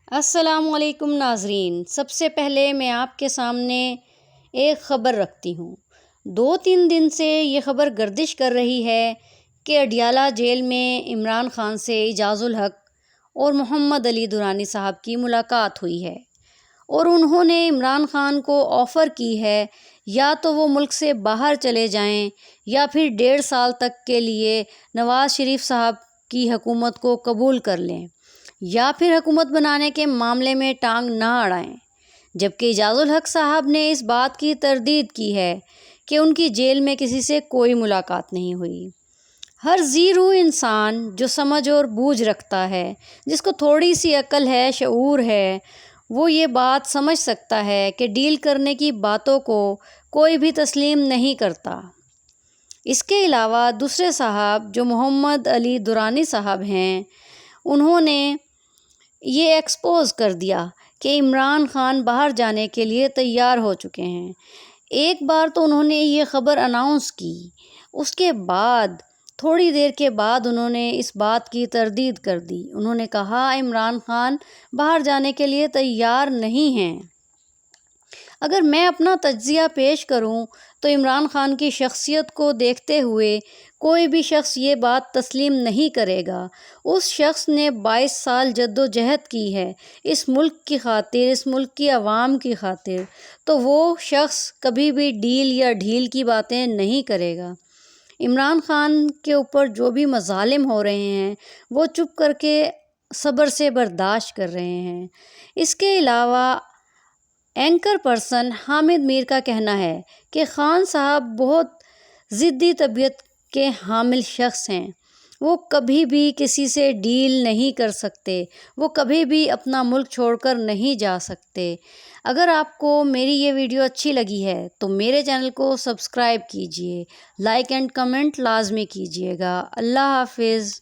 السلام علیکم ناظرین، سب سے پہلے میں آپ کے سامنے ایک خبر رکھتی ہوں۔ 2-3 دن سے یہ خبر گردش کر رہی ہے کہ اڈیالہ جیل میں عمران خان سے اعجاز الحق اور محمد علی درانی صاحب کی ملاقات ہوئی ہے اور انہوں نے عمران خان کو آفر کی ہے یا تو وہ ملک سے باہر چلے جائیں یا پھر 1.5 سال تک کے لیے نواز شریف صاحب کی حکومت کو قبول کر لیں یا پھر حکومت بنانے کے معاملے میں ٹانگ نہ اڑائیں، جبکہ اعجاز الحق صاحب نے اس بات کی تردید کی ہے کہ ان کی جیل میں کسی سے کوئی ملاقات نہیں ہوئی۔ ہر ذی روح انسان جو سمجھ اور بوجھ رکھتا ہے، جس کو تھوڑی سی عقل ہے، شعور ہے، وہ یہ بات سمجھ سکتا ہے کہ ڈیل کرنے کی باتوں کو کوئی بھی تسلیم نہیں کرتا۔ اس کے علاوہ دوسرے صاحب جو محمد علی درانی صاحب ہیں، انہوں نے یہ ایکسپوز کر دیا کہ عمران خان باہر جانے کے لیے تیار ہو چکے ہیں۔ ایک بار تو انہوں نے یہ خبر اناؤنس کی، اس کے بعد تھوڑی دیر کے بعد انہوں نے اس بات کی تردید کر دی۔ انہوں نے کہا عمران خان باہر جانے کے لیے تیار نہیں ہیں۔ اگر میں اپنا تجزیہ پیش کروں تو عمران خان کی شخصیت کو دیکھتے ہوئے کوئی بھی شخص یہ بات تسلیم نہیں کرے گا۔ اس شخص نے 22 سال جدوجہد کی ہے اس ملک کی خاطر، اس ملک کی عوام کی خاطر، تو وہ شخص کبھی بھی ڈیل یا ڈھیل کی باتیں نہیں کرے گا۔ عمران خان کے اوپر جو بھی مظالم ہو رہے ہیں وہ چپ کر کے صبر سے برداشت کر رہے ہیں۔ اس کے علاوہ اینکر پرسن حامد میر کا کہنا ہے کہ خان صاحب بہت ضدی طبیعت کے حامل شخص ہیں، وہ کبھی بھی کسی سے ڈیل نہیں کر سکتے، وہ کبھی بھی اپنا ملک چھوڑ کر نہیں جا سکتے۔ اگر آپ کو میری یہ ویڈیو اچھی لگی ہے تو میرے چینل کو سبسکرائب کیجئے، لائک اینڈ کمنٹ لازمی کیجئے گا۔ اللہ حافظ۔